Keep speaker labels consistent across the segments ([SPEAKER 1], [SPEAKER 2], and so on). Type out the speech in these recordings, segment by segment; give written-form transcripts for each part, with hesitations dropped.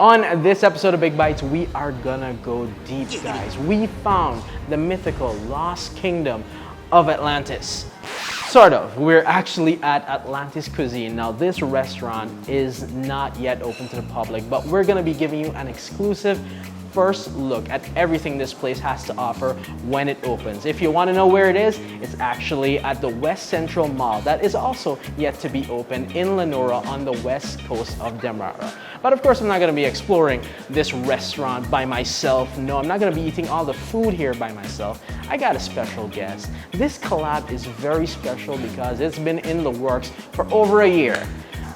[SPEAKER 1] On this episode of Big Bites, we are gonna go deep, guys. We found the mythical lost kingdom of Atlantis. Sort of. We're actually at Atlantis Cuisine. Now, this restaurant is not yet open to the public, but we're gonna be giving you an exclusive first look at everything this place has to offer when it opens. If you want to know where it is, it's actually at the West Central Mall. That is also yet to be open in Lenora on the West Coast of Demerara. But of course, I'm not going to be exploring this restaurant by myself. No, I'm not going to be eating all the food here by myself. I got a special guest. This collab is very special because it's been in the works for over a year.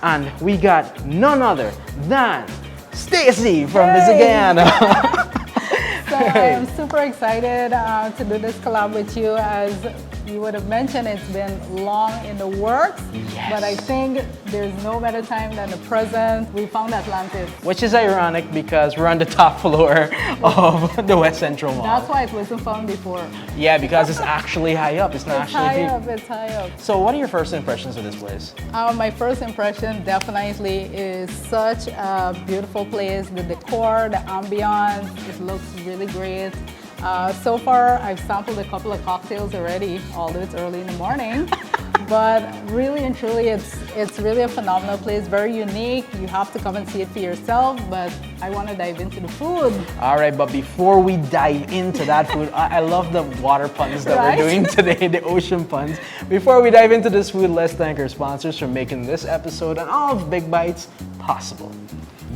[SPEAKER 1] And we got none other than Stacey from Guyana.
[SPEAKER 2] So I'm super excited to do this collab with you. As you would have mentioned, it's been long in the works,
[SPEAKER 1] Yes.
[SPEAKER 2] but I think there's no better time than the present. We found Atlantis.
[SPEAKER 1] Which is ironic because we're on the top floor of the West Central Mall.
[SPEAKER 2] That's why it wasn't found before.
[SPEAKER 1] Yeah, because it's actually high up. It's not
[SPEAKER 2] It's
[SPEAKER 1] actually
[SPEAKER 2] high
[SPEAKER 1] deep.
[SPEAKER 2] up, it's high up.
[SPEAKER 1] So what are your first impressions of this place?
[SPEAKER 2] My first impression definitely is such a beautiful place. The decor, the ambiance, it looks really great. So far, I've sampled a couple of cocktails already, although it's early in the morning. But really and truly, it's really a phenomenal place, very unique. You have to come and see it for yourself, but I want to dive into the food.
[SPEAKER 1] All right, but before we dive into that food, I love the water puns that
[SPEAKER 2] Right?
[SPEAKER 1] we're doing today, the ocean puns. Before we dive into this food, let's thank our sponsors for making this episode and all of Big Bites possible.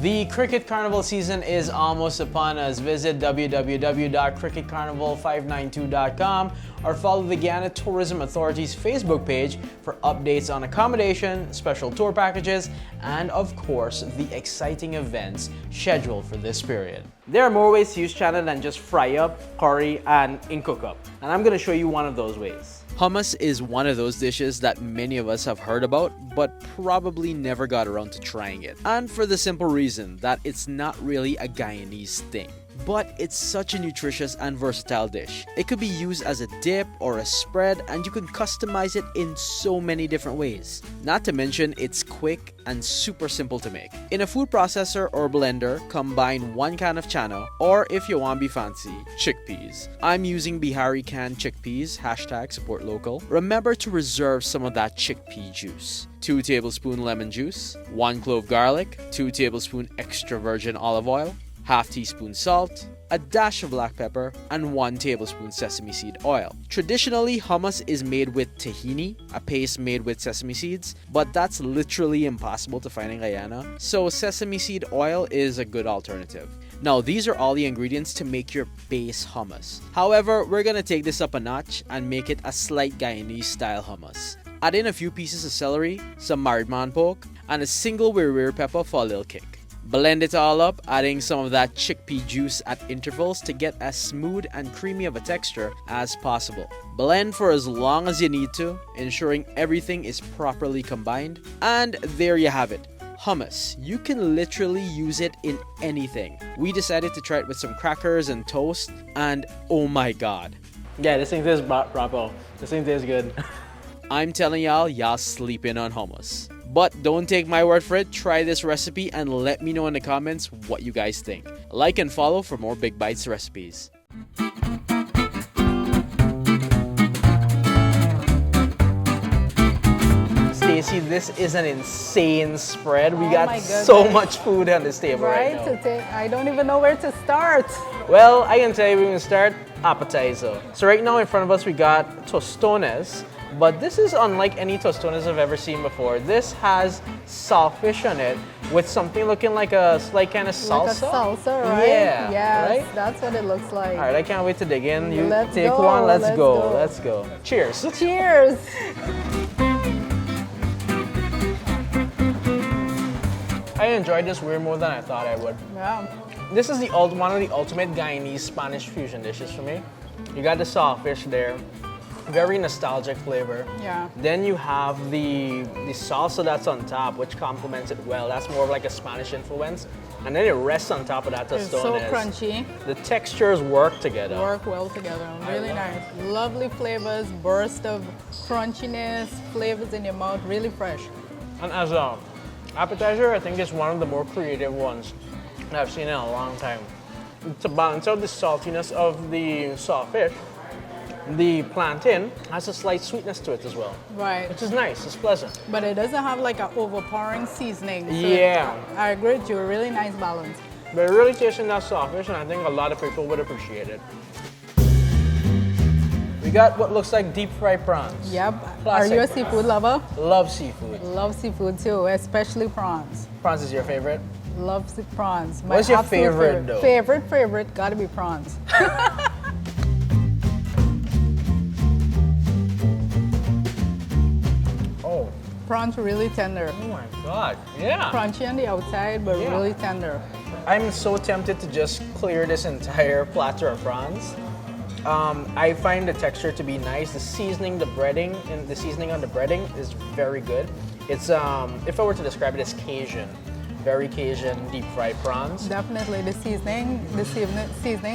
[SPEAKER 1] The Cricket Carnival season is almost upon us. Visit www.cricketcarnival592.com or follow the Guyana Tourism Authority's Facebook page for updates on accommodation, special tour packages, and of course, the exciting events scheduled for this period. There are more ways to use chana than just fry up, curry, and cook up. And I'm gonna show you one of those ways. Hummus is one of those dishes that many of us have heard about, but probably never got around to trying it. And for the simple reason that it's not really a Guyanese thing. But it's such a nutritious and versatile dish. It could be used as a dip or a spread, and you can customize it in so many different ways. Not to mention, it's quick and super simple to make. In a food processor or blender, combine 1 can of chana, or if you want to be fancy, chickpeas. I'm using Beharry canned chickpeas, #supportlocal. Remember to reserve some of that chickpea juice. 2 tablespoons lemon juice, 1 clove garlic, 2 tablespoons extra virgin olive oil, ½ teaspoon salt, a dash of black pepper, and 1 tablespoon sesame seed oil. Traditionally, hummus is made with tahini, a paste made with sesame seeds, but that's literally impossible to find in Guyana, so sesame seed oil is a good alternative. Now, these are all the ingredients to make your base hummus. However, we're gonna take this up a notch and make it a slight Guyanese style hummus. Add in a few pieces of celery, some maridman poke, and a single wiri pepper for a little kick. Blend it all up, adding some of that chickpea juice at intervals to get as smooth and creamy of a texture as possible. Blend for as long as you need to, ensuring everything is properly combined. And there you have it. Hummus. You can literally use it in anything. We decided to try it with some crackers and toast, and oh my god. Yeah, this thing tastes bravo. This thing tastes good. I'm telling y'all sleeping on hummus. But don't take my word for it, try this recipe and let me know in the comments what you guys think. Like and follow for more Big Bites recipes. Stacey, this is an insane spread. We got so much food on this table right now.
[SPEAKER 2] I don't even know where to start.
[SPEAKER 1] Well, I can tell you we can start appetizer. So right now in front of us we got tostones. But this is unlike any tostones I've ever seen before. This has saltfish on it with something looking like a slight kind of salsa.
[SPEAKER 2] Like a salsa, right?
[SPEAKER 1] Yeah,
[SPEAKER 2] yes,
[SPEAKER 1] right?
[SPEAKER 2] That's what it looks like.
[SPEAKER 1] All right, I can't wait to dig in. You
[SPEAKER 2] Let's
[SPEAKER 1] take
[SPEAKER 2] go,
[SPEAKER 1] one, let's
[SPEAKER 2] let's
[SPEAKER 1] go.
[SPEAKER 2] go.
[SPEAKER 1] Let's go. Cheers.
[SPEAKER 2] Cheers!
[SPEAKER 1] I enjoyed this way more than I thought I would.
[SPEAKER 2] Yeah.
[SPEAKER 1] This is one of the ultimate Guyanese Spanish fusion dishes for me. You got the saltfish there. Very nostalgic flavor.
[SPEAKER 2] Yeah.
[SPEAKER 1] Then you have the salsa that's on top, which complements it well. That's more of like a Spanish influence. And then it rests on top of that
[SPEAKER 2] It's so
[SPEAKER 1] tostones.
[SPEAKER 2] crunchy.
[SPEAKER 1] The textures work together.
[SPEAKER 2] Work well together. Really nice. Lovely flavors, burst of crunchiness, flavors in your mouth, really fresh.
[SPEAKER 1] And as an appetizer, I think it's one of the more creative ones. I've seen in a long time. To balance out the saltiness of the sawfish, the plantain has a slight sweetness to it as well.
[SPEAKER 2] Right.
[SPEAKER 1] Which is nice, it's pleasant.
[SPEAKER 2] But it doesn't have like an overpowering seasoning. So
[SPEAKER 1] Yeah.
[SPEAKER 2] I agree with you, a really nice balance.
[SPEAKER 1] But really tasting that sawfish, and I think a lot of people would appreciate it. We got what looks like deep fried prawns.
[SPEAKER 2] Yep.
[SPEAKER 1] Classic.
[SPEAKER 2] Are you a seafood lover?
[SPEAKER 1] Love seafood.
[SPEAKER 2] Love seafood too, especially prawns.
[SPEAKER 1] Prawns is your favorite?
[SPEAKER 2] Love prawns. My
[SPEAKER 1] What's your
[SPEAKER 2] absolute
[SPEAKER 1] favorite, though?
[SPEAKER 2] Favorite, gotta be prawns.
[SPEAKER 1] Oh.
[SPEAKER 2] Prawns really tender.
[SPEAKER 1] Oh my God. Yeah.
[SPEAKER 2] Crunchy on the outside, but
[SPEAKER 1] Yeah.
[SPEAKER 2] really tender.
[SPEAKER 1] I'm so tempted to just clear this entire platter of prawns. I find the texture to be nice. The seasoning, the breading, and the seasoning on the breading is very good. It's if I were to describe it as Cajun, very Cajun deep fried prawns.
[SPEAKER 2] Definitely the seasoning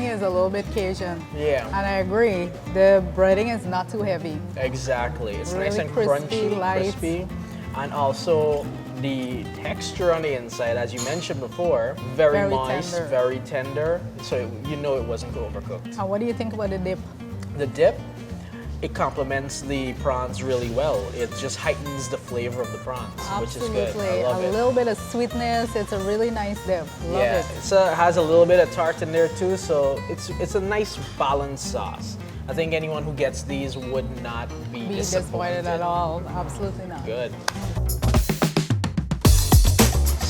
[SPEAKER 2] is a little bit Cajun.
[SPEAKER 1] Yeah.
[SPEAKER 2] And I agree, the breading is not too heavy.
[SPEAKER 1] Exactly. It's
[SPEAKER 2] Really
[SPEAKER 1] nice and
[SPEAKER 2] crispy,
[SPEAKER 1] crunchy,
[SPEAKER 2] light.
[SPEAKER 1] crispy, and also the texture on the inside, as you mentioned before, very moist,
[SPEAKER 2] tender.
[SPEAKER 1] very tender. So you know it wasn't overcooked.
[SPEAKER 2] And what do you think about the dip?
[SPEAKER 1] The dip, it complements the prawns really well. It just heightens the flavor of the prawns, which is good.
[SPEAKER 2] Absolutely.
[SPEAKER 1] I love
[SPEAKER 2] A
[SPEAKER 1] it.
[SPEAKER 2] little bit of sweetness. It's a really nice dip. Love
[SPEAKER 1] Yeah,
[SPEAKER 2] it.
[SPEAKER 1] it has a little bit of tart in there too, so it's a nice balanced sauce. I think anyone who gets these would not be
[SPEAKER 2] Be disappointed at all. Absolutely not.
[SPEAKER 1] Good.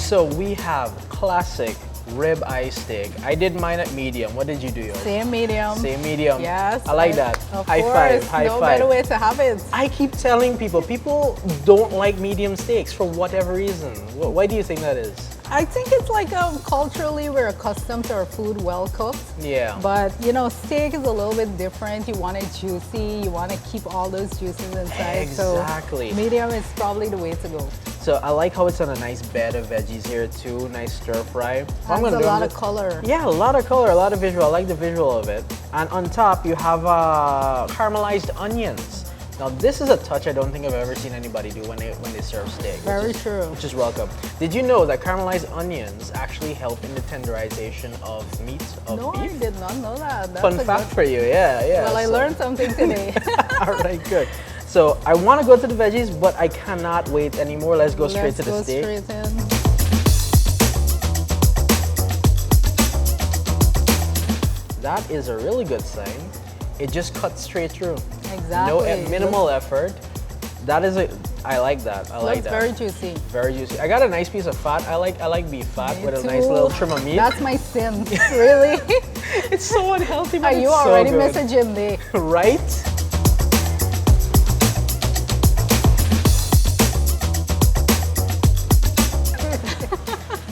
[SPEAKER 1] So we have classic rib eye steak. I did mine at medium. What did you do yours?
[SPEAKER 2] Same medium.
[SPEAKER 1] Same medium.
[SPEAKER 2] Yes.
[SPEAKER 1] I like that.
[SPEAKER 2] Of
[SPEAKER 1] High
[SPEAKER 2] course.
[SPEAKER 1] five. High
[SPEAKER 2] no
[SPEAKER 1] five.
[SPEAKER 2] better way to have it.
[SPEAKER 1] I keep telling people don't like medium steaks for whatever reason. Why do you think that is?
[SPEAKER 2] I think it's like culturally we're accustomed to our food well cooked.
[SPEAKER 1] Yeah.
[SPEAKER 2] But you know, steak is a little bit different. You want it juicy. You want to keep all those juices inside.
[SPEAKER 1] Exactly.
[SPEAKER 2] So medium is probably the way to go.
[SPEAKER 1] So I like how it's on a nice bed of veggies here too. Nice stir fry.
[SPEAKER 2] Adds a lot of color.
[SPEAKER 1] Yeah, a lot of color, a lot of visual. I like the visual of it. And on top, you have caramelized onions. Now this is a touch I don't think I've ever seen anybody do when they serve steak.
[SPEAKER 2] Very true.
[SPEAKER 1] Which is welcome. Did you know that caramelized onions actually help in the tenderization of meat, of
[SPEAKER 2] No,
[SPEAKER 1] beef?
[SPEAKER 2] I did not know that. That's
[SPEAKER 1] Fun
[SPEAKER 2] a
[SPEAKER 1] fact
[SPEAKER 2] good-
[SPEAKER 1] for you, yeah.
[SPEAKER 2] Well, I
[SPEAKER 1] So-
[SPEAKER 2] learned something today.
[SPEAKER 1] All right, good. So I want to go to the veggies, but I cannot wait anymore. Let's go straight to the
[SPEAKER 2] Let's
[SPEAKER 1] steak.
[SPEAKER 2] go straight in.
[SPEAKER 1] That is a really good sign. It just cuts straight through.
[SPEAKER 2] Exactly.
[SPEAKER 1] No minimal effort. That is I like that. I like
[SPEAKER 2] Looks
[SPEAKER 1] that.
[SPEAKER 2] very juicy.
[SPEAKER 1] Very juicy. I got a nice piece of fat. I like beef fat
[SPEAKER 2] Me
[SPEAKER 1] with a
[SPEAKER 2] too.
[SPEAKER 1] nice little trim of meat.
[SPEAKER 2] That's my sin, really.
[SPEAKER 1] It's so unhealthy, but
[SPEAKER 2] Are you
[SPEAKER 1] it's so
[SPEAKER 2] already
[SPEAKER 1] good.
[SPEAKER 2] miss a gym day?
[SPEAKER 1] Right?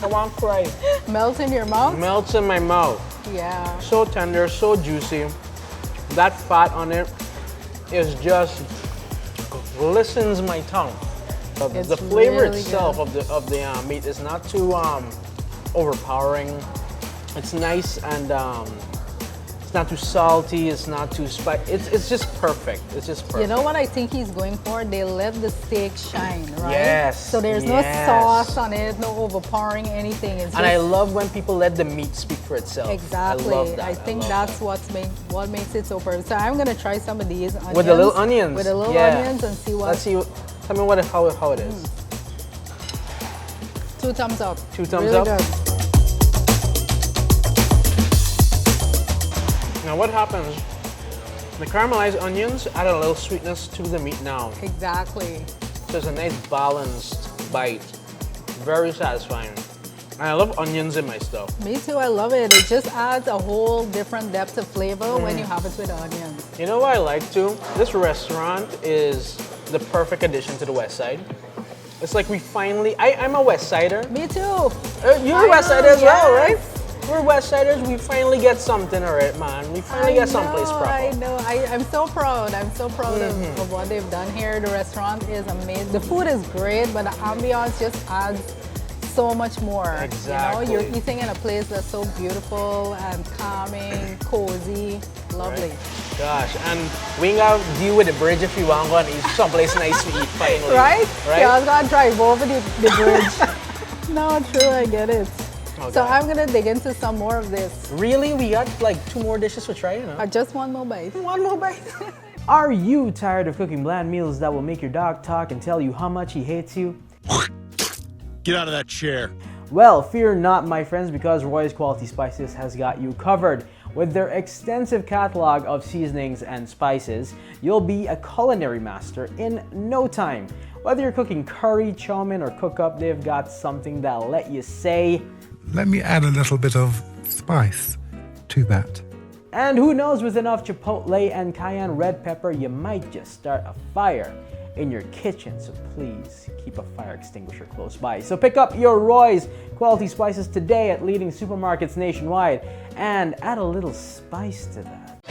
[SPEAKER 1] I want to cry.
[SPEAKER 2] Melt in your mouth?
[SPEAKER 1] Melts in my mouth.
[SPEAKER 2] Yeah.
[SPEAKER 1] So tender, so juicy. That fat on it is just glistens my tongue.
[SPEAKER 2] It's
[SPEAKER 1] The flavor
[SPEAKER 2] really
[SPEAKER 1] itself
[SPEAKER 2] good.
[SPEAKER 1] of the meat is not too overpowering. It's nice and it's not too salty. It's not too spicy. It's just perfect. It's just perfect.
[SPEAKER 2] You know what I think he's going for? They let the steak shine, right?
[SPEAKER 1] Yes,
[SPEAKER 2] So there's no
[SPEAKER 1] yes.
[SPEAKER 2] sauce on it, no overpowering anything. It's
[SPEAKER 1] And I
[SPEAKER 2] just-
[SPEAKER 1] love when people let the meat speak for itself.
[SPEAKER 2] Exactly.
[SPEAKER 1] I love that.
[SPEAKER 2] I think
[SPEAKER 1] love
[SPEAKER 2] that's
[SPEAKER 1] that.
[SPEAKER 2] what makes it so perfect. So I'm gonna try some of these onions.
[SPEAKER 1] With the little onions.
[SPEAKER 2] With the little
[SPEAKER 1] Yeah.
[SPEAKER 2] onions and see what.
[SPEAKER 1] Let's see. Tell me how it is.
[SPEAKER 2] 2 thumbs up.
[SPEAKER 1] 2 thumbs
[SPEAKER 2] Really
[SPEAKER 1] up?
[SPEAKER 2] Good.
[SPEAKER 1] Now what happens? The caramelized onions add a little sweetness to the meat now.
[SPEAKER 2] Exactly.
[SPEAKER 1] So it's a nice balanced bite. Very satisfying. And I love onions in my stuff.
[SPEAKER 2] Me too. I love it. It just adds a whole different depth of flavor when you have it with the onions.
[SPEAKER 1] You know what I like too? This restaurant is the perfect addition to the West Side. It's like we finally, I'm a West Sider.
[SPEAKER 2] Me too.
[SPEAKER 1] You're a
[SPEAKER 2] I
[SPEAKER 1] West
[SPEAKER 2] know,
[SPEAKER 1] Sider as well,
[SPEAKER 2] yes.
[SPEAKER 1] right? We're West Siders, we finally get something, all right, man. We finally get someplace proper.
[SPEAKER 2] I know. I'm so proud. I'm so proud of what they've done here. The restaurant is amazing. The food is great, but the ambiance just adds so much more.
[SPEAKER 1] Exactly.
[SPEAKER 2] You know, you're eating in a place that's so beautiful and calming, cozy, lovely.
[SPEAKER 1] Gosh, and we ain't gotta deal with the bridge if you want to go and eat someplace nice to eat finally.
[SPEAKER 2] Right?
[SPEAKER 1] Right?
[SPEAKER 2] Yeah, I was gonna drive over the bridge. No, true, I get it.
[SPEAKER 1] Okay.
[SPEAKER 2] So I'm gonna dig into some more of this.
[SPEAKER 1] Really? We got like 2 more dishes to try, you know?
[SPEAKER 2] Just one more bite.
[SPEAKER 1] One more bite. Are you tired of cooking bland meals that will make your dog talk and tell you how much he hates you?
[SPEAKER 3] Get out of that chair.
[SPEAKER 1] Well, fear not, my friends, because Roy's Quality Spices has got you covered. With their extensive catalog of seasonings and spices, you'll be a culinary master in no time. Whether you're cooking curry, chow mein, or cook up, they've got something that'll let you say,
[SPEAKER 3] Let me add a little bit of spice to that.
[SPEAKER 1] and who knows, with enough chipotle and cayenne red pepper, you might just start a fire in your kitchen. So please keep a fire extinguisher close by. So pick up your Roy's Quality Spices today at leading supermarkets nationwide and add a little spice to that.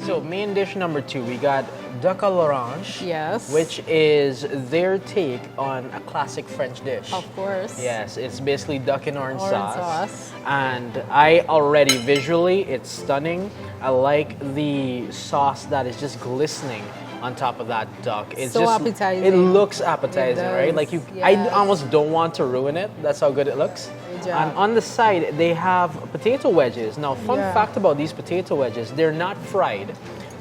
[SPEAKER 1] So main dish number 2, we got duck à l'orange.
[SPEAKER 2] Yes.
[SPEAKER 1] Which is their take on a classic French dish.
[SPEAKER 2] Of course.
[SPEAKER 1] Yes, it's basically duck and orange
[SPEAKER 2] Orange
[SPEAKER 1] sauce.
[SPEAKER 2] sauce.
[SPEAKER 1] And I already, visually, it's stunning. I like the sauce that is just glistening on top of that duck. It's
[SPEAKER 2] So
[SPEAKER 1] just
[SPEAKER 2] appetizing.
[SPEAKER 1] It looks appetizing,
[SPEAKER 2] It
[SPEAKER 1] right?
[SPEAKER 2] does,
[SPEAKER 1] Like I
[SPEAKER 2] yes.
[SPEAKER 1] almost don't want to ruin it. That's how good it looks.
[SPEAKER 2] Good job.
[SPEAKER 1] And on the side, they have potato wedges. Now, fun
[SPEAKER 2] Yeah.
[SPEAKER 1] fact about these potato wedges, they're not fried.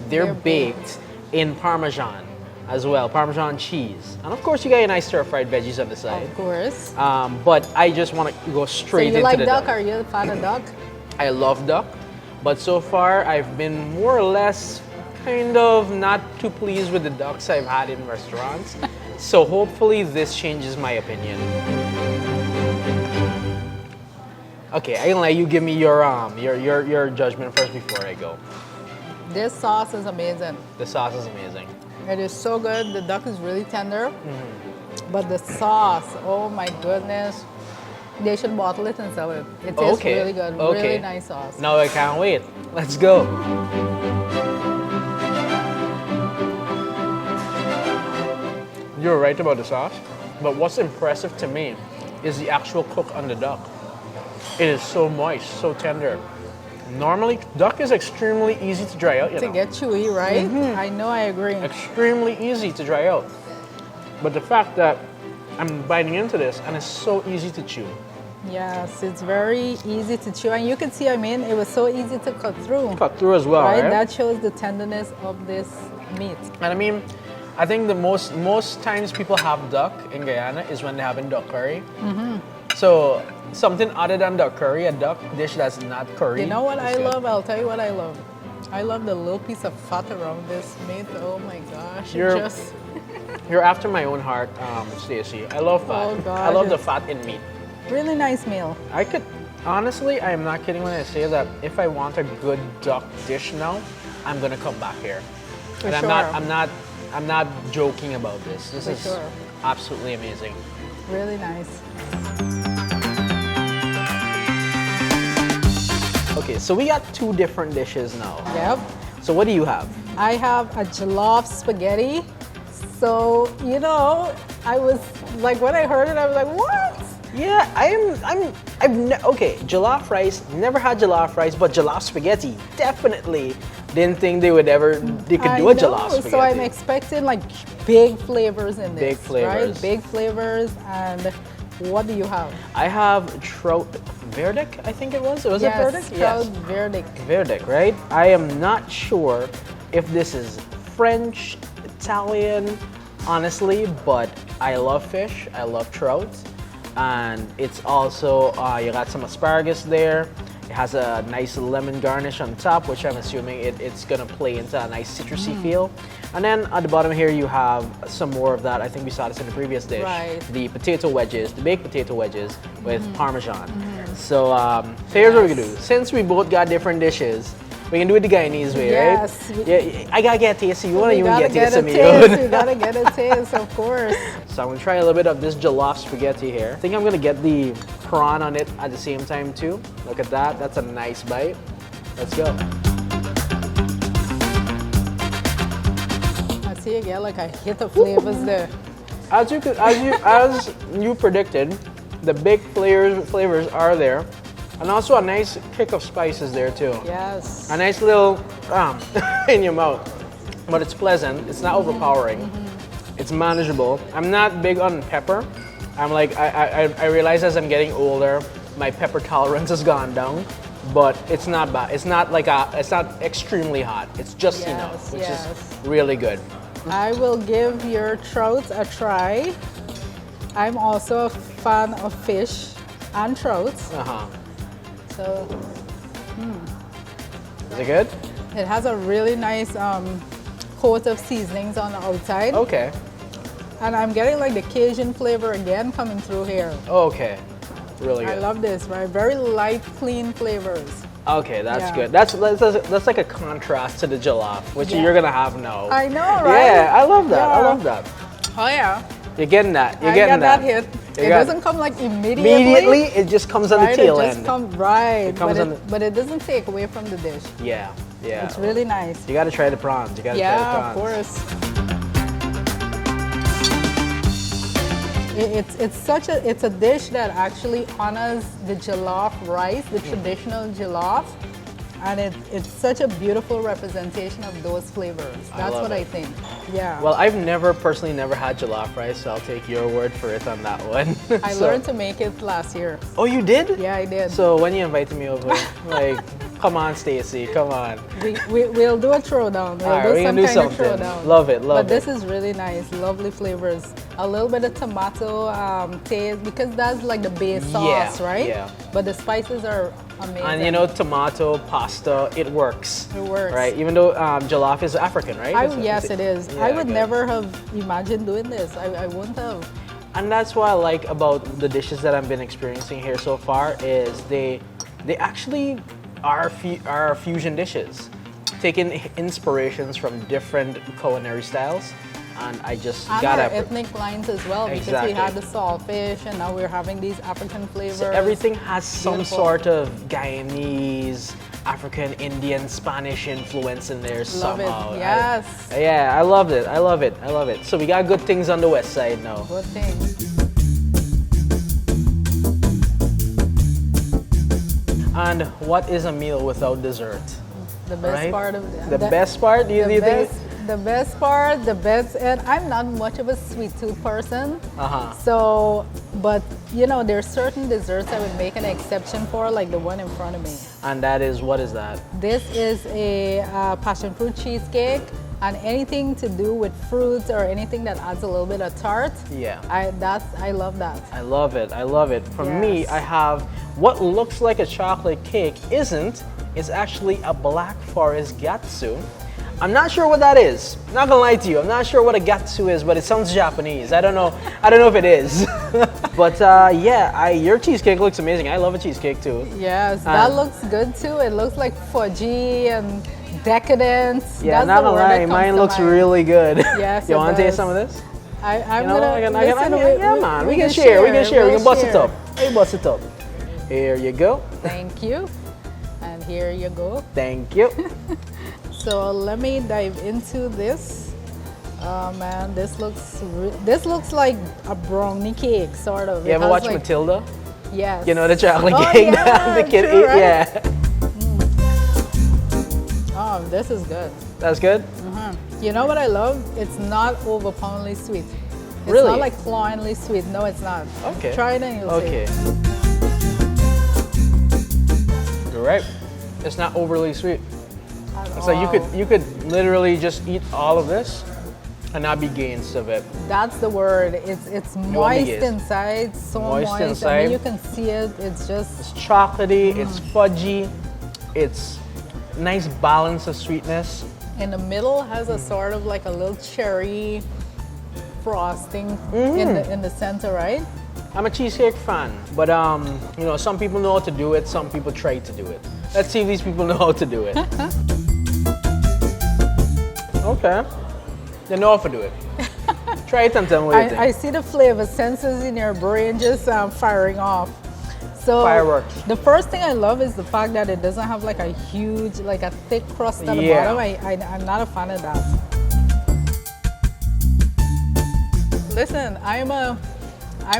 [SPEAKER 1] They're baked in Parmesan as well, Parmesan cheese. And of course, you got your nice stir-fried veggies on the side.
[SPEAKER 2] Of course.
[SPEAKER 1] But I just want to go
[SPEAKER 2] So
[SPEAKER 1] straight
[SPEAKER 2] you
[SPEAKER 1] into
[SPEAKER 2] like
[SPEAKER 1] the
[SPEAKER 2] duck?
[SPEAKER 1] duck.
[SPEAKER 2] Are you a fan of duck?
[SPEAKER 1] I love duck, but so far I've been more or less kind of not too pleased with the ducks I've had in restaurants. So hopefully this changes my opinion. Okay, I can let you give me your judgment first before I go.
[SPEAKER 2] This sauce is amazing.
[SPEAKER 1] The sauce is amazing.
[SPEAKER 2] It is so good. The duck is really tender. But the sauce, oh my goodness. They should bottle it and sell it. It tastes
[SPEAKER 1] Okay,
[SPEAKER 2] really good.
[SPEAKER 1] okay.
[SPEAKER 2] Really nice sauce.
[SPEAKER 1] Now I can't wait. Let's go. You're right about the sauce, but what's impressive to me is the actual cook on the duck. It is so moist, so tender. Normally, duck is extremely easy to dry out, you
[SPEAKER 2] To
[SPEAKER 1] know.
[SPEAKER 2] get chewy, right? I know, I agree.
[SPEAKER 1] Extremely easy to dry out. But the fact that I'm biting into this and it's so easy to chew.
[SPEAKER 2] Yes, it's very easy to chew. And you can see, I mean, it was so easy to cut through.
[SPEAKER 1] Cut through as well, right?
[SPEAKER 2] That shows the tenderness of this meat.
[SPEAKER 1] And I mean, I think the most times people have duck in Guyana is when they're having duck curry. So something other than duck curry, a duck dish that's not curry.
[SPEAKER 2] You know what
[SPEAKER 1] is
[SPEAKER 2] I
[SPEAKER 1] good.
[SPEAKER 2] love? I'll tell you what I love. I love the little piece of fat around this meat. Oh my gosh.
[SPEAKER 1] You're- You're after my own heart, Stacey. I love fat.
[SPEAKER 2] Oh, gosh.
[SPEAKER 1] I love the fat in meat.
[SPEAKER 2] Really nice meal.
[SPEAKER 1] I could, honestly, I am not kidding when I say that if I want a good duck dish now, I'm gonna come back here.
[SPEAKER 2] For
[SPEAKER 1] And
[SPEAKER 2] sure.
[SPEAKER 1] I'm not joking about this. This
[SPEAKER 2] For
[SPEAKER 1] is
[SPEAKER 2] sure.
[SPEAKER 1] absolutely amazing.
[SPEAKER 2] Really nice.
[SPEAKER 1] Okay, so we got 2 different dishes now.
[SPEAKER 2] Yep.
[SPEAKER 1] So what do you have?
[SPEAKER 2] I have a jollof spaghetti. So, you know, I was like, when I heard it, I was like, what?
[SPEAKER 1] Yeah, okay, jollof rice, never had jollof rice, but jollof spaghetti, definitely didn't think they could do a jollof spaghetti.
[SPEAKER 2] So I'm expecting like big flavors in this.
[SPEAKER 1] Big flavors.
[SPEAKER 2] Right? Big flavors. And what do you have?
[SPEAKER 1] I have trout verdict, I think it was. Was it verdict?
[SPEAKER 2] Trout verdict.
[SPEAKER 1] Verdict, right? I am not sure if this is French, Italian, honestly, but I love fish. I love trout. And it's also, you got some asparagus there. It has a nice lemon garnish on top, which I'm assuming it's gonna play into a nice citrusy feel. And then at the bottom here, you have some more of that. I think we saw this in the previous dish.
[SPEAKER 2] Right.
[SPEAKER 1] The potato wedges, the baked potato wedges with Parmesan. So, so here's what we can do. Since we both got different dishes, we can do it the Guyanese way,
[SPEAKER 2] Yes.
[SPEAKER 1] right? Yeah, I gotta get a taste. You wanna
[SPEAKER 2] We
[SPEAKER 1] even
[SPEAKER 2] gotta
[SPEAKER 1] get a taste
[SPEAKER 2] a
[SPEAKER 1] of me?
[SPEAKER 2] taste. You gotta get a taste, of course.
[SPEAKER 1] So I'm gonna try a little bit of this jollof spaghetti here. I think I'm gonna get the prawn on it at the same time too. Look at that, that's a nice bite. Let's go.
[SPEAKER 2] I see again, like I hit the flavors there.
[SPEAKER 1] As you predicted, the big flavors are there. And also a nice kick of spices there too.
[SPEAKER 2] Yes.
[SPEAKER 1] A nice little in your mouth. But it's pleasant, it's not overpowering. It's manageable. I'm not big on pepper, I'm like, I realize as I'm getting older, my pepper tolerance has gone down, but it's not bad. It's not like it's not extremely hot. It's just enough, which is really good.
[SPEAKER 2] I will give your trout a try. I'm also a fan of fish and trout. So,
[SPEAKER 1] is it good?
[SPEAKER 2] It has a really nice coat of seasonings on the outside.
[SPEAKER 1] Okay.
[SPEAKER 2] And I'm getting like the Cajun flavor again coming through here.
[SPEAKER 1] Okay. Really good.
[SPEAKER 2] I love this, right? Very light, clean flavors.
[SPEAKER 1] Okay, that's good. That's like a contrast to the jollof, which you're gonna have now.
[SPEAKER 2] I know, right?
[SPEAKER 1] Yeah, I love that. I love that.
[SPEAKER 2] Oh yeah.
[SPEAKER 1] You're getting that. You're
[SPEAKER 2] I
[SPEAKER 1] getting
[SPEAKER 2] got that hit. It doesn't come like immediately.
[SPEAKER 1] Immediately, it just comes on the tail end.
[SPEAKER 2] But it doesn't take away from the dish.
[SPEAKER 1] Yeah, yeah.
[SPEAKER 2] It's really nice.
[SPEAKER 1] You gotta try the prawns. You gotta try the prawns.
[SPEAKER 2] Of course. It's a dish that actually honors the jollof rice, the traditional jollof, and it's such a beautiful representation of those flavors. That's what I think. Yeah.
[SPEAKER 1] Well, I've personally never had jollof rice, so I'll take your word for it on that one.
[SPEAKER 2] I learned to make it last year.
[SPEAKER 1] Oh, you did?
[SPEAKER 2] Yeah, I did.
[SPEAKER 1] So when you invited me over, like, come on, Stacey, come on.
[SPEAKER 2] We'll do a throwdown.
[SPEAKER 1] We'll do some kind of throwdown. Love it, love it.
[SPEAKER 2] But this is really nice, lovely flavors. A little bit of tomato taste, because that's like the base sauce, right?
[SPEAKER 1] Yeah.
[SPEAKER 2] But the spices are amazing.
[SPEAKER 1] And you know, tomato, pasta, it works.
[SPEAKER 2] It works.
[SPEAKER 1] Right? Even though jollof is African, right?
[SPEAKER 2] Yes, it is. Yeah, I would never have imagined doing this. I wouldn't have.
[SPEAKER 1] And that's what I like about the dishes that I've been experiencing here so far is they actually are fusion dishes, taking inspirations from different culinary styles. And I just got
[SPEAKER 2] our ethnic lines as well, because we had the saltfish and now we're having these African flavors.
[SPEAKER 1] So everything has some sort of Guyanese, African, Indian, Spanish influence in there somehow.
[SPEAKER 2] Love it, yes.
[SPEAKER 1] I love it, I love it, I love it. So we got good things on the west side now.
[SPEAKER 2] Good things.
[SPEAKER 1] And what is a meal without dessert?
[SPEAKER 2] The best part of
[SPEAKER 1] the best part? Do you think?
[SPEAKER 2] The best part, and I'm not much of a sweet tooth person. So, but you know, there's certain desserts I would make an exception for, like the one in front of me.
[SPEAKER 1] And that is, what is that?
[SPEAKER 2] This is a passion fruit cheesecake, and anything to do with fruits or anything that adds a little bit of tart. Yeah. I love that.
[SPEAKER 1] I love it. I love it. For me, I have what looks like a chocolate cake isn't. It's actually a Black Forest gatsu. I'm not sure what that is. Not gonna lie to you. I'm not sure what a gatsu is, but it sounds Japanese. I don't know if it is. But your cheesecake looks amazing. I love a cheesecake too.
[SPEAKER 2] Yes, that looks good too. It looks like fudgy and decadent.
[SPEAKER 1] Yeah, not gonna lie, mine looks really good.
[SPEAKER 2] Yes,
[SPEAKER 1] you want to taste some of this?
[SPEAKER 2] I'm gonna.
[SPEAKER 1] Yeah, man. We can share. We can share. We can bust it up. Hey, bust it up. Here you go.
[SPEAKER 2] Thank you. And here you go.
[SPEAKER 1] Thank you.
[SPEAKER 2] So let me dive into this. Oh man, this looks like a brownie cake, sort of.
[SPEAKER 1] You ever watch Matilda?
[SPEAKER 2] Yes.
[SPEAKER 1] You know the chocolate cake that the kid ate? Right? Yeah.
[SPEAKER 2] Oh, this is good.
[SPEAKER 1] That's good?
[SPEAKER 2] You know what I love? It's not overpoundingly sweet. It's
[SPEAKER 1] really?
[SPEAKER 2] not like cloyingly sweet. No, it's not.
[SPEAKER 1] Okay.
[SPEAKER 2] Try it and you'll see.
[SPEAKER 1] You're right. It's not overly sweet. So you could literally just eat all of this and not be gains of it.
[SPEAKER 2] That's the word. It's moist inside, so moist inside. I mean, you can see it. It's
[SPEAKER 1] chocolatey. It's fudgy. It's nice balance of sweetness.
[SPEAKER 2] In the middle has a sort of like a little cherry frosting in the center, right?
[SPEAKER 1] I'm a cheesecake fan, but you know, some people know how to do it. Some people try to do it. Let's see if these people know how to do it. Okay. They know how to do it. Try it and tell me what you think.
[SPEAKER 2] I see the flavor senses in your brain just firing off. So
[SPEAKER 1] fireworks.
[SPEAKER 2] The first thing I love is the fact that it doesn't have like a huge, like a thick crust at the bottom. I'm not a fan of that. Listen, I'm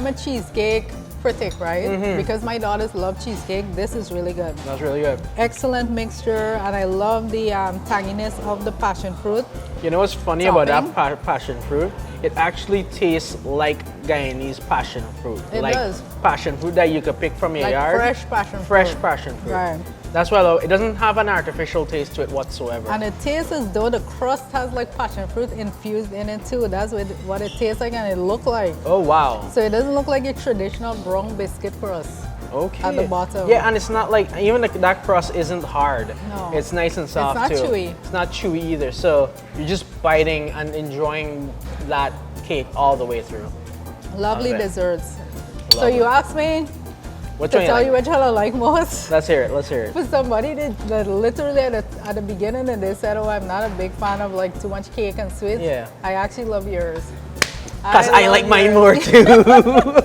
[SPEAKER 2] a cheesecake critic, right? Because my daughters love cheesecake, this is really good.
[SPEAKER 1] That's really good.
[SPEAKER 2] Excellent mixture, and I love the tanginess of the passion fruit.
[SPEAKER 1] You know what's funny about that passion fruit? It actually tastes like Guyanese passion fruit.
[SPEAKER 2] It
[SPEAKER 1] like
[SPEAKER 2] does.
[SPEAKER 1] Passion fruit that you could pick from your
[SPEAKER 2] Like
[SPEAKER 1] yard.
[SPEAKER 2] fresh passion fruit.
[SPEAKER 1] Fresh passion fruit.
[SPEAKER 2] Right.
[SPEAKER 1] That's why I love it. It doesn't have an artificial taste to it whatsoever.
[SPEAKER 2] And it tastes as though the crust has like passion fruit infused in it too. That's what it tastes like and it looks like.
[SPEAKER 1] Oh, wow.
[SPEAKER 2] So it doesn't look like a traditional brown biscuit crust.
[SPEAKER 1] Okay.
[SPEAKER 2] At the bottom.
[SPEAKER 1] Yeah, and it's not like, even that crust isn't hard.
[SPEAKER 2] No.
[SPEAKER 1] It's nice and soft
[SPEAKER 2] not
[SPEAKER 1] too.
[SPEAKER 2] chewy.
[SPEAKER 1] It's not chewy either. So you're just biting and enjoying that cake all the way through.
[SPEAKER 2] Lovely
[SPEAKER 1] Love it.
[SPEAKER 2] desserts. So
[SPEAKER 1] Love
[SPEAKER 2] you
[SPEAKER 1] it.
[SPEAKER 2] asked me
[SPEAKER 1] Which
[SPEAKER 2] to
[SPEAKER 1] one
[SPEAKER 2] tell
[SPEAKER 1] like?
[SPEAKER 2] you which one I like most.
[SPEAKER 1] Let's hear it. Let's hear it.
[SPEAKER 2] For somebody that literally at the beginning and they said, oh, I'm not a big fan of like too much cake and sweets.
[SPEAKER 1] Yeah.
[SPEAKER 2] I actually love yours.
[SPEAKER 1] Because I like
[SPEAKER 2] love
[SPEAKER 1] mine
[SPEAKER 2] yours.
[SPEAKER 1] more too.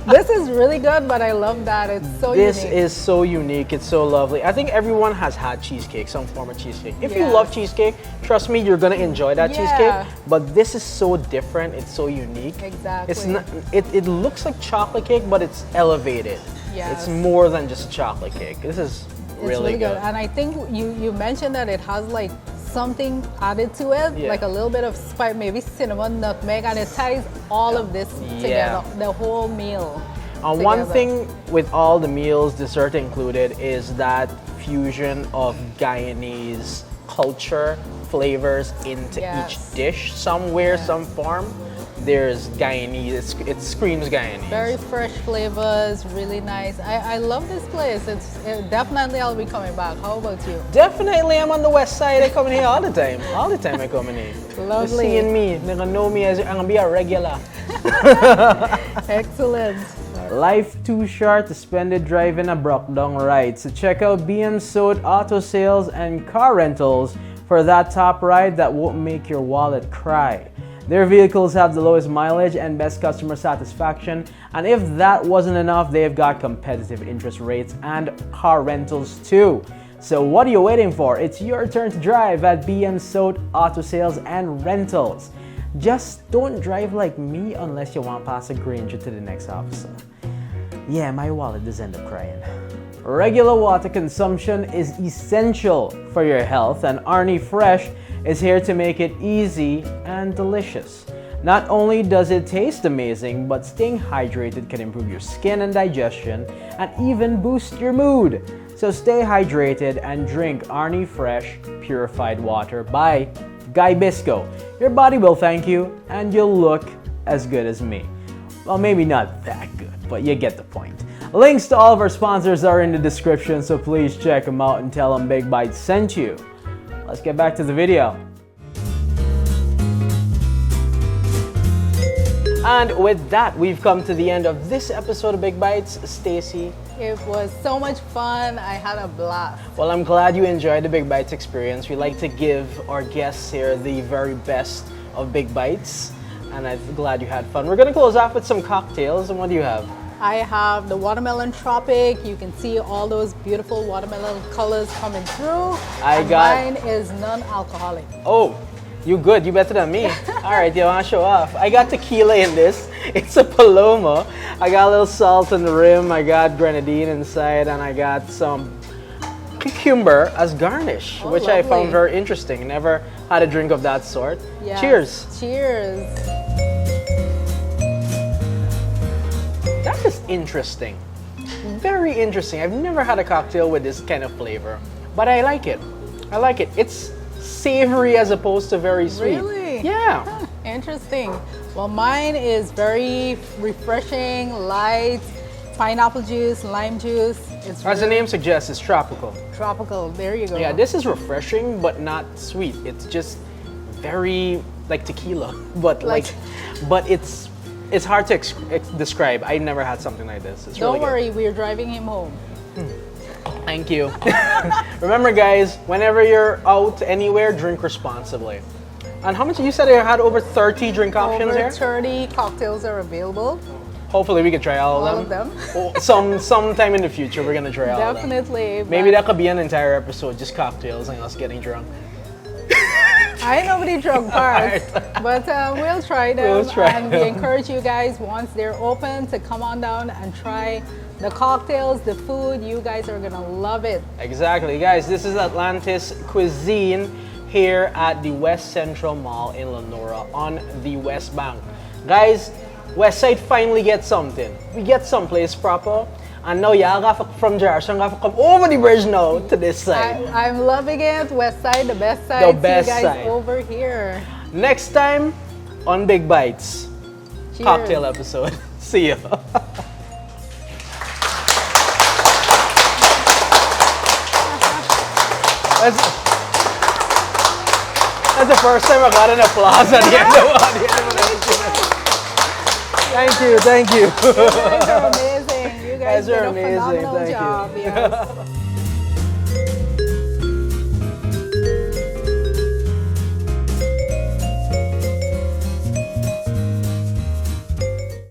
[SPEAKER 2] This is really good, but I love that. It's so
[SPEAKER 1] This
[SPEAKER 2] unique.
[SPEAKER 1] is so unique. It's so lovely. I think everyone has had cheesecake, some form of cheesecake. If you
[SPEAKER 2] Yes.
[SPEAKER 1] love cheesecake, trust me, you're gonna enjoy that
[SPEAKER 2] Yeah.
[SPEAKER 1] cheesecake. But this is so different. It's so unique.
[SPEAKER 2] Exactly.
[SPEAKER 1] It's not. It looks like chocolate cake, but it's elevated.
[SPEAKER 2] Yes.
[SPEAKER 1] It's more than just a chocolate cake. This is
[SPEAKER 2] It's
[SPEAKER 1] really good.
[SPEAKER 2] And I think you mentioned that it has like something added to it,
[SPEAKER 1] Yeah.
[SPEAKER 2] like a little bit of spice, maybe cinnamon, nutmeg, and it ties all of this
[SPEAKER 1] Yeah.
[SPEAKER 2] together, the whole meal.
[SPEAKER 1] One
[SPEAKER 2] together.
[SPEAKER 1] thing with all the meals, dessert included, is that fusion of Guyanese culture, flavors into
[SPEAKER 2] Yes.
[SPEAKER 1] each dish, somewhere, some form. There's Guyanese. It screams Guyanese.
[SPEAKER 2] Very fresh flavors, really nice. I love this place. Definitely I'll be coming back. How about you?
[SPEAKER 1] Definitely, I'm on the west side. I come in here all the time. All the time I come in here.
[SPEAKER 2] Lovely.
[SPEAKER 1] You're seeing me. They're gonna know me as I'm gonna be a regular.
[SPEAKER 2] Excellent.
[SPEAKER 1] Life too short to spend it driving a broke down ride. So check out Soat Auto Sales and Car Rentals for that top ride that won't make your wallet cry. Their vehicles have the lowest mileage and best customer satisfaction. And if that wasn't enough, they've got competitive interest rates and car rentals too. So what are you waiting for? It's your turn to drive at Soat Auto Sales and Rentals. Just don't drive like me unless you want to pass a Granger to the next officer. Yeah, my wallet does end up crying. Regular water consumption is essential for your health, and Arnie Fresh is here to make it easy and delicious. Not only does it taste amazing, but staying hydrated can improve your skin and digestion and even boost your mood. So stay hydrated and drink Arnie Fresh purified water by Guybisco. Your body will thank you and you'll look as good as me. Well, maybe not that good, but you get the point. Links to all of our sponsors are in the description, so please check them out and tell them Big Bites sent you. Let's get back to the video. And with that, we've come to the end of this episode of Big Bites. Stacey.
[SPEAKER 2] It was so much fun. I had a blast.
[SPEAKER 1] Well, I'm glad you enjoyed the Big Bites experience. We like to give our guests here the very best of Big Bites, and I'm glad you had fun. We're gonna close off with some cocktails, and what do you have?
[SPEAKER 2] I have the watermelon tropic. You can see all those beautiful watermelon colors coming through. Mine is non-alcoholic.
[SPEAKER 1] Oh, you good. You better than me. All right, you want to show off? I got tequila in this. It's a Paloma. I got a little salt on the rim. I got grenadine inside, and I got some cucumber as garnish, which I found
[SPEAKER 2] lovely.
[SPEAKER 1] very interesting. Never had a drink of that sort.
[SPEAKER 2] Yes.
[SPEAKER 1] Cheers.
[SPEAKER 2] Cheers.
[SPEAKER 1] That is interesting. Very interesting. I've never had a cocktail with this kind of flavor, but I like it. I like it. It's savory as opposed to very sweet.
[SPEAKER 2] Really?
[SPEAKER 1] Yeah.
[SPEAKER 2] Huh, interesting. Well, mine is very refreshing, light, pineapple juice, lime juice. It's
[SPEAKER 1] As the name suggests, it's tropical.
[SPEAKER 2] tropical. There you go.
[SPEAKER 1] Yeah, this is refreshing, but not sweet. It's just very like tequila, but but it's hard to describe. I never had something like this. It's
[SPEAKER 2] Don't
[SPEAKER 1] really good.
[SPEAKER 2] worry, we're driving him home.
[SPEAKER 1] Thank you. Remember, guys, whenever you're out anywhere, drink responsibly. And how much you said you had over 30 drink options
[SPEAKER 2] Over
[SPEAKER 1] here?
[SPEAKER 2] 30 cocktails are available.
[SPEAKER 1] Hopefully, we can try all
[SPEAKER 2] Of
[SPEAKER 1] of them.
[SPEAKER 2] them.
[SPEAKER 1] Sometime in the future, we're gonna try all of them.
[SPEAKER 2] Definitely.
[SPEAKER 1] Maybe
[SPEAKER 2] but
[SPEAKER 1] that could be an entire episode, just cocktails and us getting drunk.
[SPEAKER 2] I ain't nobody drug parts, but we'll try them.
[SPEAKER 1] We'll try
[SPEAKER 2] and
[SPEAKER 1] them.
[SPEAKER 2] we encourage you guys, once they're open, to come on down and try the cocktails, the food. You guys are gonna love it.
[SPEAKER 1] Exactly, guys. This is Atlantis Cuisine here at the West Central Mall in Lenora on the West Bank. Guys, West Side finally gets something. We get someplace proper. And now y'all got from Jarson, got to come over the bridge now to this side.
[SPEAKER 2] I'm loving it. West Side, the best side.
[SPEAKER 1] The best
[SPEAKER 2] See you guys
[SPEAKER 1] side.
[SPEAKER 2] over here.
[SPEAKER 1] Next time on Big Bites,
[SPEAKER 2] Cheers.
[SPEAKER 1] cocktail episode. See ya. That's the first time I got an applause at the end of it. Thank you, thank you.
[SPEAKER 2] You guys are amazing. You guys
[SPEAKER 1] Guys are
[SPEAKER 2] did a
[SPEAKER 1] amazing,
[SPEAKER 2] phenomenal
[SPEAKER 1] thank you.
[SPEAKER 2] job. Yes.